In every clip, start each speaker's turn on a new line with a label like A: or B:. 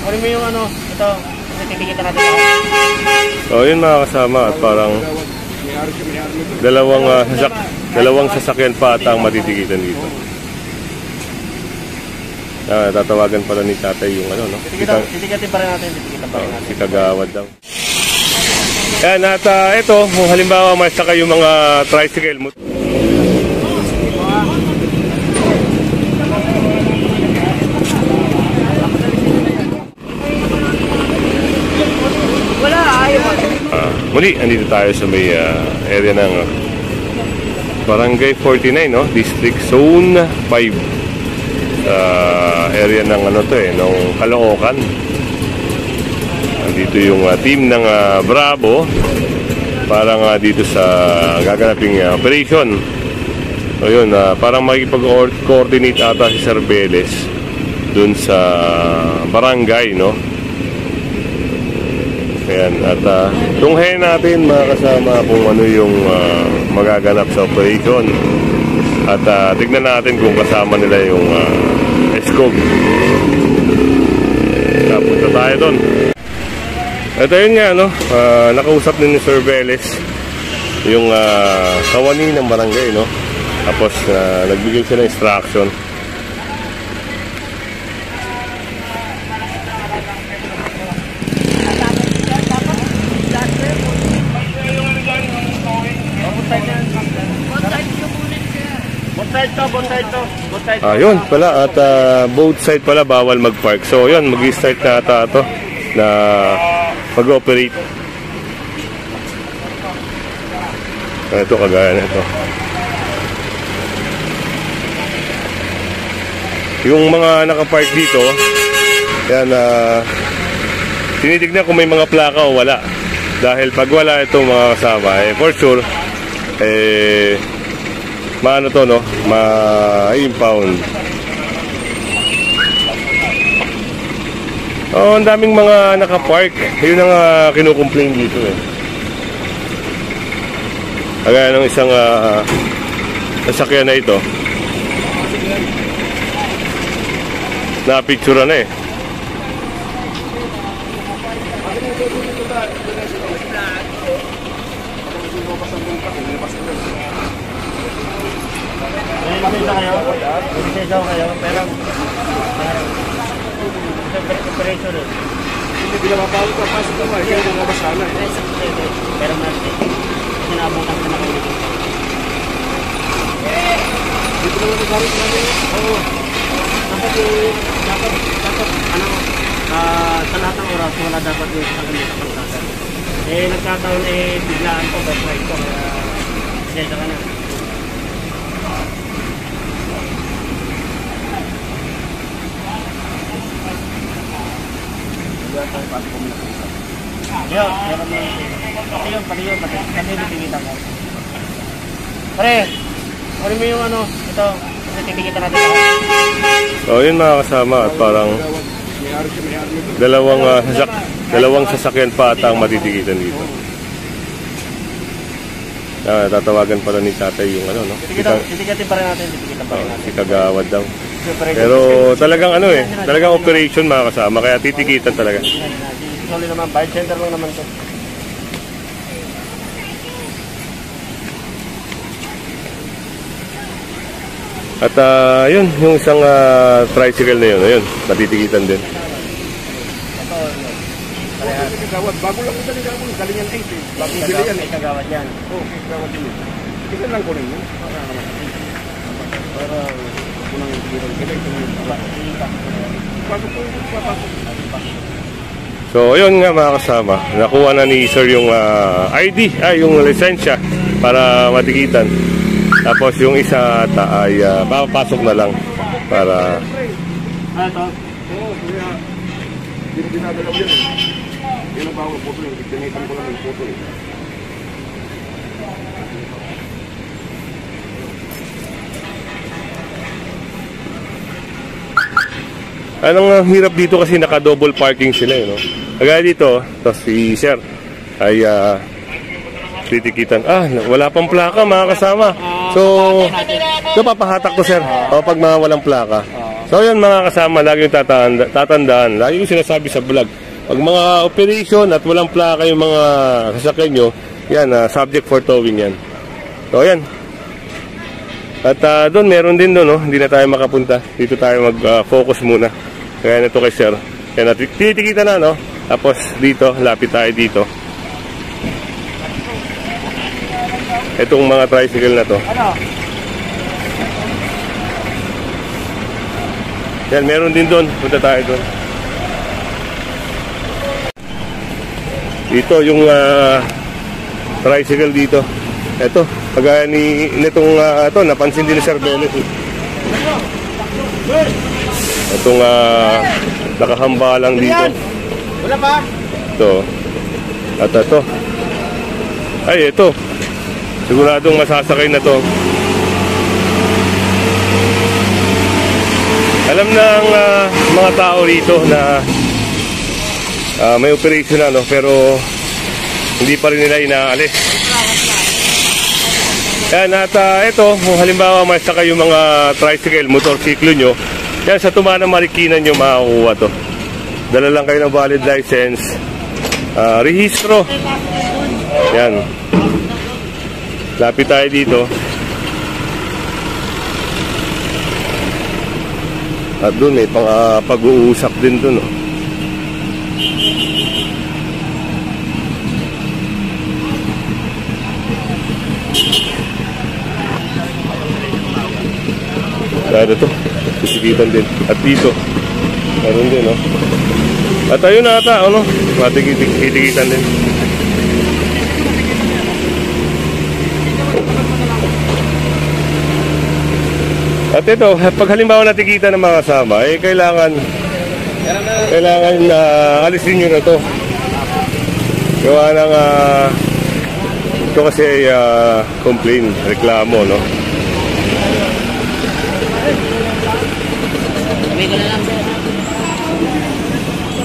A: Kunin mo yung ano, ito. Titikitan natin.
B: So yun mga kasama, at parang dalawang sasakyan pa ata ang matitikitan dito. Tatawagan pala ni tatay yung ano, no?
A: Titikatin pa rin natin, titikitan pa rin natin.
B: Si Kagawad daw. Yan, at ito, kung halimbawa masaka yung mga tricycle mo. Muli, andito tayo sa may area ng Barangay 49, no? District Zone 5. Area ng ano to ng Caloocan. Andito yung team ng Bravo para dito sa gaganaping operation. So yun, parang makikipag-coordinate ata si Sir Beles dun sa barangay, no? Ayan, at tunghayin natin mga kasama kung ano yung magaganap sa operation. At tignan natin kung kasama nila yung ESCOG. Napunta tayo doon. Ito yun nga, no? Nakausap din ni Sir Beles yung kawani ng barangay, no? Tapos nagbigay siya ng instruction. Yun pala, at both side pala bawal mag-park. So yun, mag-start na ata ito na mag-operate. Ito, kagaya na ito. Yung mga nakapark dito, yan, tinitignan kung may mga plaka o wala. Dahil pag wala ito mga kasama, for sure, maano to, no? Ma-impound. Oh, ang daming mga naka-park. Yun ang kinukomplain dito, Kagaya ng isang sasakyan na ito. Na-picture na
A: kayo, pero operation hindi bila mapapasok ka ba? Kaya mga basana pero mas sinabutan ka na kayo dito naman nagkaroon namin. Oo, dapat ano, sa lahat ng oras wala dapat yung sa kanila pagkakasal. Nagkataon biglaan ko, best ride ko, kaya siyenta ka na. Pati yun, kasi titikitan ko. Pare, kunin mo yung ano, ito, titikitan natin.
B: So yun mga kasama, at parang dalawang sasakyan pa ata ang matitikitan dito. Tatawagan pala ni tatay yung ano, no?
A: Titikatin pa rin natin, titikitan pa rin natin.
B: Si Kagawad daw. Pero talagang ano talagang operation mga kasama, kaya titikitan talaga.
A: Sorry naman, buy center lang naman to.
B: At yun, yung isang tricycle na yun, ayun, natitikitan din.
A: Bago lang ko galing ako, galing yan 8 Bago bili yan Kagawad yan. Oo, Kagawad din yun. Tignan lang ko rin yun. Para unang hirang galing ko yun.
B: So ayun nga mga kasama, nakuha na ni Sir yung ID, yung lisensya para matikitan. Tapos yung isa ata ay papasok na lang para
A: ito?
C: Oo, kaya dinadalaw yan Yan ang bawang photo yun, dinitan ko lang yung photo
B: Anong hirap dito kasi naka-double parking sila, no? Kagaya dito, tapos si Sir ay titikitan. Wala pang plaka mga kasama. So, papahatak to, Sir. O pag mga walang plaka. So yan mga kasama, lagi yung tatandaan. Lagi yung sinasabi sa vlog. Pag mga operation at walang plaka yung mga sasakyan nyo, yan, subject for towing yan. So yan. At doon, meron din doon, no? Hindi na tayo makapunta. Dito tayo mag-focus muna. Kaya na ito kay sir. Kaya tinitikita na, no? Tapos dito, lapit tayo dito. Itong mga tricycle na to. Yan, meron din doon. Punta tayo doon. Dito, yung tricycle dito. Ito, pagaya nitong ito, napansin din ni Sir Beles. Itong nakahamba lang dito.
A: Wala pa?
B: Ito. At ito. Ay, ito. Siguradong masasakay na to. Alam ng mga tao rito na may operation na, no? Pero hindi pa rin nila inaalis. Yan, at ito, kung halimbawa may sakay yung mga tricycle, motorsiklo nyo, yan, sa Tumana Marikina nyo makakuha to. Dala lang kayo ng valid license, rehistro. Yan. Lapit tayo dito. At doon may pag-uusap din doon, no? Kaya ito, sisigitan din. At dito, meron din, no? At ayun na ata, ano? Matigitan din. At ito, pag halimbawa natikita ng mga kasama, eh kailangan alisin nyo na to. Gawa ng ito kasi complain, reklamo, no?
A: Sabi ko na lang, sir.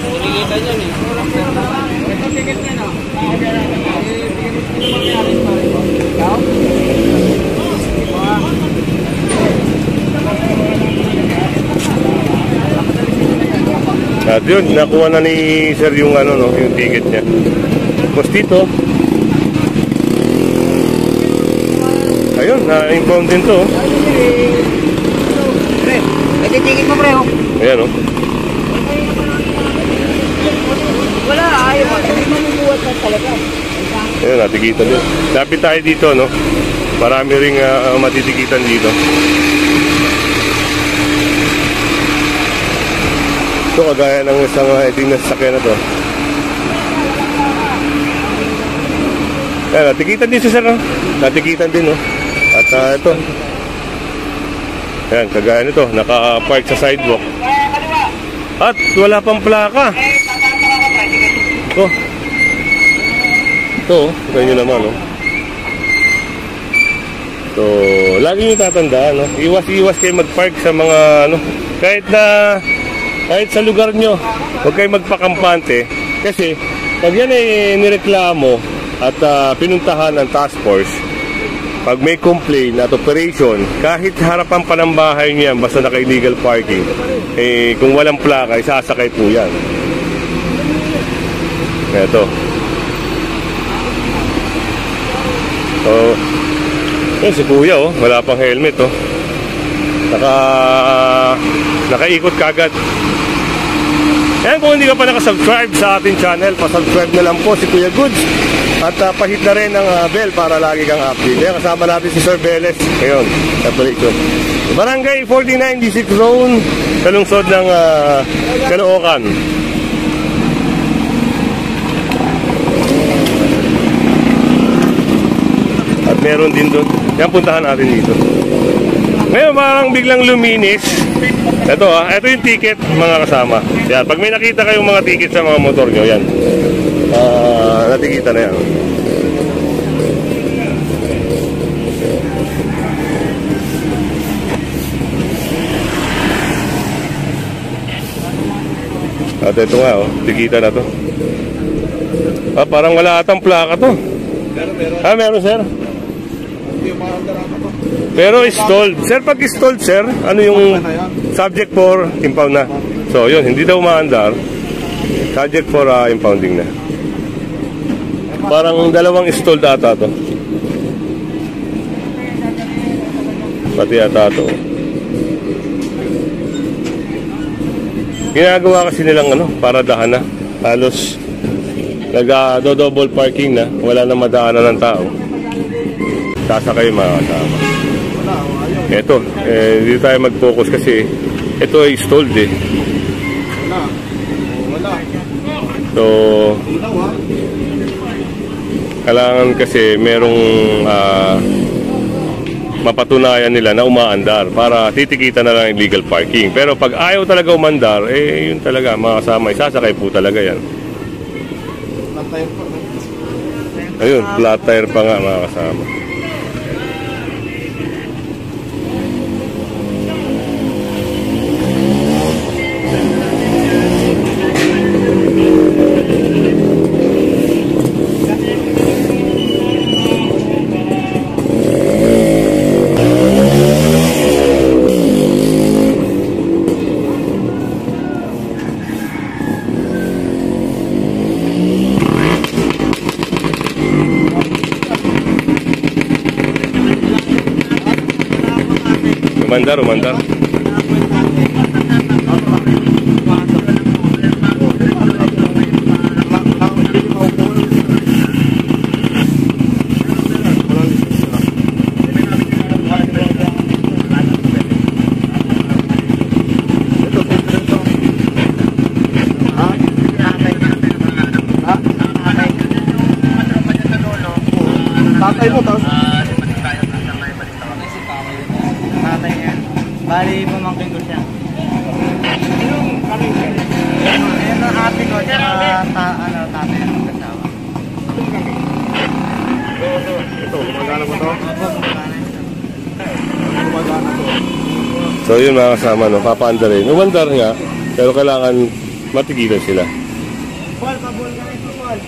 A: Nakikita nyo eh. Ito ticket nyo, no?
B: At yun, nakuha na ni sir yung ano, no, yung ticket niya. Tapos dito, ayun, na-inform din to.
A: Pre, ito ticket mo, pre, oh.
B: Ayan, no.
A: Wala, ayaw mo. Sabi mo mabuhat na talaga.
B: Ayun, natikitan din. Lapit tayo dito, no. Marami ring matitikitan dito. Ito, kagaya ng isang iting na sasakyan na to. Ayan, natikitan din si sir, no? Natikitan din, no? At ito. Ayan, kagaya nito, naka-park sa sidewalk. At wala pang plaka. Ito. Ito, ito nyo naman, no? So, lagi nyo tatandaan, no? Iwas-iwas kayo mag-park sa mga, ano, kahit sa lugar nyo, huwag kayo magpakampante. Kasi, pag yan ay nireklamo at pinuntahan ng task force, pag may complaint at operation, kahit harapan pa ng bahay niya, basta naka-illegal parking, eh, kung walang plaka, isasakay po yan. Ito. So, yun si kuya, oh, wala pang helmet, oh. Nakaikot kagad. Ayan, kung hindi ka pa nakasubscribe sa ating channel, pasubscribe na lang po si Kuya Goods. At pahit na rin ang bell para lagi kang update. Ayan, kasama natin si Sir Beles. Ngayon, operation. Barangay 49, District Zone, sa lungsod ng Caloocan. At meron din doon. Yan, puntahan natin dito. Ngayon, parang biglang luminis. Ito ito yung ticket, mga kasama. Yan, pag may nakita kayong mga ticket sa mga motor nyo, yan. Natikita na yan. At ito nga, oh, tikita na to. Parang wala atang plaka to.
C: Meron.
B: Meron, sir.
C: Hindi yung mga andarama to.
B: Pero stalled. Sir, pag stalled, sir, ano yung subject for impound na. So yun, hindi daw maandar. Subject for impounding na. Parang dalawang stall ata to. Pati ata to. Ginagawa kasi nilang paradahan na. Halos nag-double parking na. Wala na madaanan ng tao. Sasakay mga kasama. Ito, hindi tayo mag-focus kasi ito ay stalled eh. So, kailangan kasi merong mapatunayan nila na umaandar para titikita na lang illegal parking. Pero pag ayaw talaga umandar, yun talaga mga kasama, isasakay po talaga yan. Ayun, flat tire pa nga mga kasama. Umandar.
C: Tatay mo, tapos
A: Bali, pamangkin ko siya. Ayan ang ate ko, tsaka tatay ang magkasawa.
C: ito, gumagana mo to? Gumagana to.
B: So yun mga kasama, papaandarin. Umandar nga, pero kailangan matigilan sila.
A: Paul, pabol ka rin, Paul.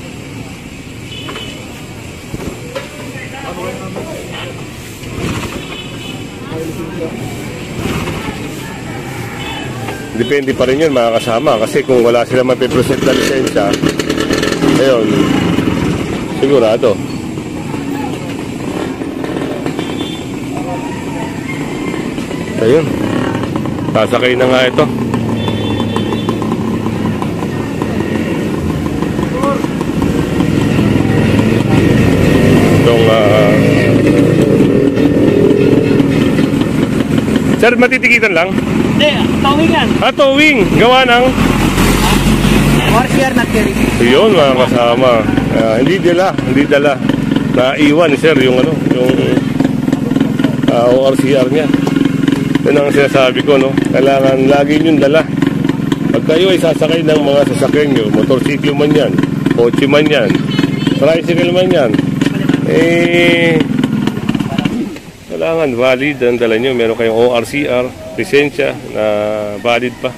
B: Depende pa rin yun mga kasama kasi kung wala sila mapipresent na lisensya, ayun, sigurado. Ayun, sasakay na nga ito. Itong sir, matitikitan lang?
A: Hindi, towingan.
B: Towing. Gawa ng?
A: ORCR na carry.
B: Yun mga kasama. Hindi dala. Naiwan ni sir yung ORCR niya. Yan ang sinasabi ko, kailangan lagi yung dala. Pag kayo ay sasakay ng mga sasakyan nyo, motorsiklo man yan, kotse man yan, tricycle man yan, kailangan valid ang dala nyo. Meron kayong ORCR, lisensya na valid pa.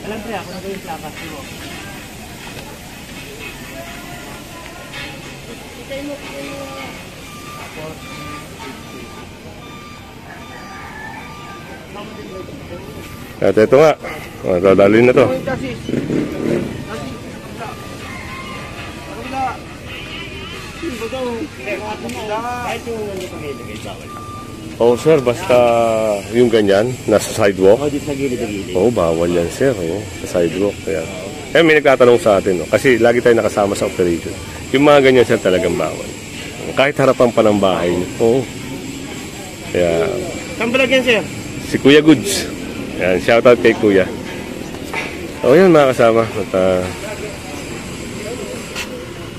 A: Alam ko ako nagawin sa lakas mo.
B: At ito nga, dadalhin na to. Oh sir, basta yung ganyan, nasa sidewalk.
A: O, dito sa gilid.
B: Oh, bawal yan sir, sa sidewalk. Kaya may nagtatanong sa atin, kasi lagi tayo nakasama sa operation. Yung mga ganyan sir talagang bawal. Kahit harapan pa ng bahay niyo. Oo. Kaya,
A: Saan ba lagyan, sir?
B: si Kuya Goods. Yan, shoutout kay Kuya. O yan mga kasama. At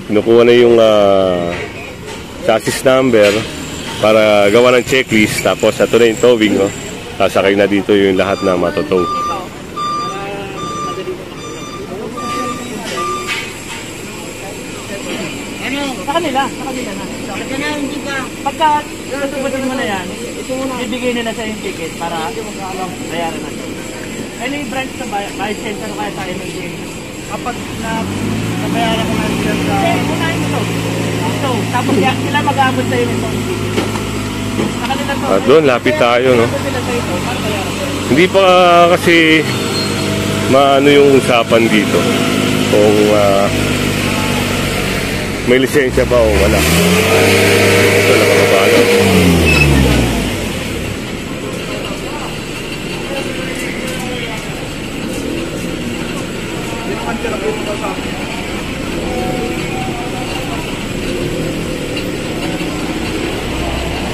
B: kinukuha na yung chassis number para gawa ng checklist. Tapos ito na yung towing. Sasakay na dito yung lahat na matotow.
A: Sa kanila na. Hindi ba? Pagka tutubutin mo na yan, ibigay nila sa yung ticket para bayaran natin. Any branch na ba, license ano kaya sa MLG, kapag bayaran ko na sila sa... Unahin ito. Ito. Tapos sila mag-aabot sa'yo nito. Sa kanila to.
B: At doon, lapit tayo, no?
A: Sila sa ito. Paano bayaran?
B: Hindi pa kasi maano yung usapan dito. Kung may lisensya ba o wala. Ito lang ang kabalo.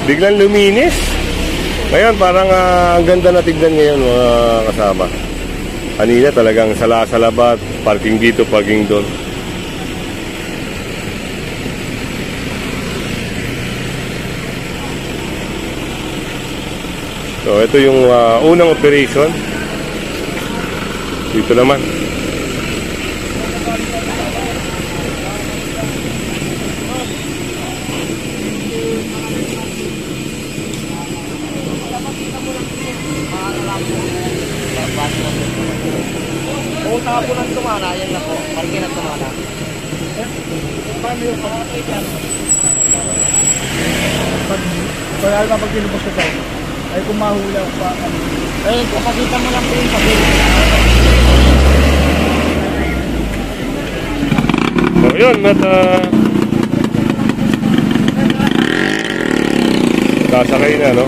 B: Biglang luminis. Ngayon parang ang ganda na tignan ngayon mga kasama. Kanina talagang sala-salabat, parking dito, parking doon. So ito yung unang operation. Dito naman.
A: Kung tapo ng tumana, yan na po. Parking na tumana. Paano yung pagkakita? Kaya alam pag tinubos ka tayo, ay kung mahula pa. Eh, kung pakita mo lang po yung pagkakita.
B: So yun, at sasakay na, no?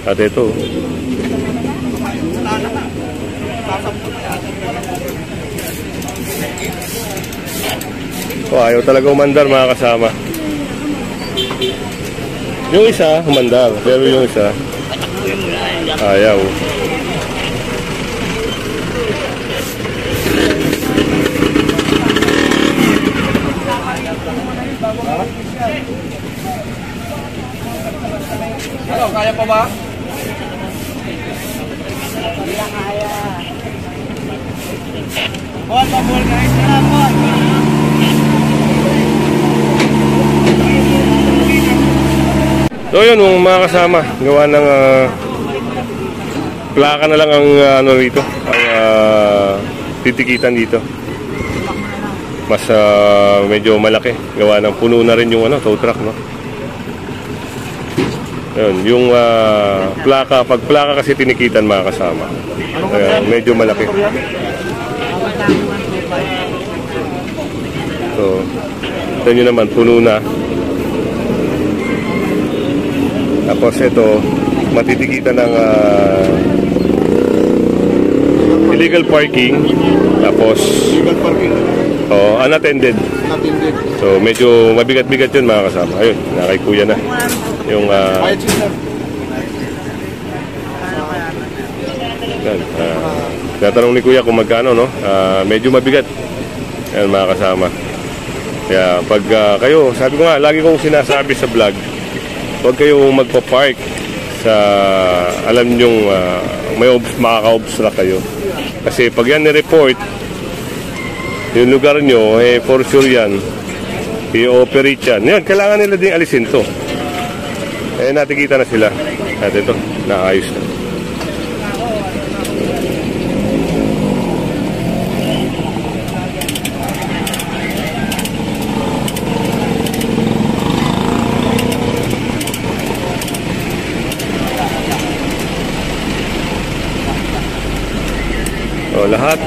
B: At ito. Oh, ayaw talaga umandar mga kasama. Yung isa, umandar. Pero yung isa, ayaw.
A: Ano, kaya pa ba? Hindi lang kaya. Buwan pa, buwan guys. Buwan.
B: So yun, mga kasama, gawa ng plaka na lang ang ano rito, ang titikitan dito. Mas medyo malaki, gawa ng puno na rin yung tow truck, no? Yun, yung plaka, pag plaka kasi tinikitan mga kasama. Medyo malaki. So, ito nyo naman, puno na. Tapos ito, matitikitan ng illegal parking. Tapos,
C: Illegal parking.
B: Unattended.
C: Unattended.
B: So, medyo mabigat-bigat yun mga kasama. Ayun, nakay kuya na. Yung
C: Bayad sila.
B: natanong ni kuya kung magkano, no? Medyo mabigat. Yan mga kasama. Kaya pag kayo, sabi ko nga, lagi kong sinasabi sa vlog, huwag kayong magpa-park sa, alam nyong makaka-obstruct kayo. Kasi pag yan ni-report, yung lugar nyo, for sure yan, i-operate yan. Yan, kailangan nila din alisin to. Natikita na sila. At ito, naayos na. So, lahat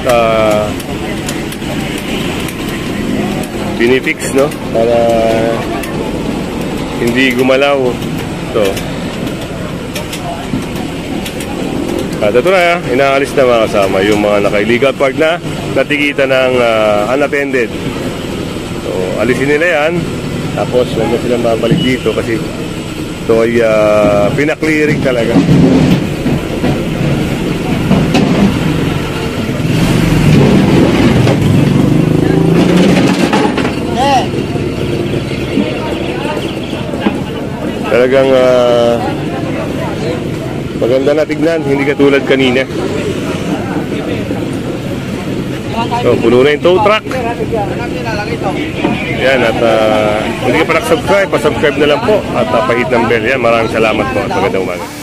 B: pinifix, no? Para hindi gumalaw. So, at ito na, inaalis na mga kasama yung mga naka-illegal park na natikita ng unattended. So, alisin nila yan. Tapos, huwag na silang babalik dito kasi ito ay pinaklearing talaga. Talagang maganda na tignan, hindi katulad kanina. So, puno na yung tow truck. Yan, at hindi ka pa nakasubscribe, pasubscribe na lang po at pahit ng bell. Yan, maraming salamat po at magandang umaga.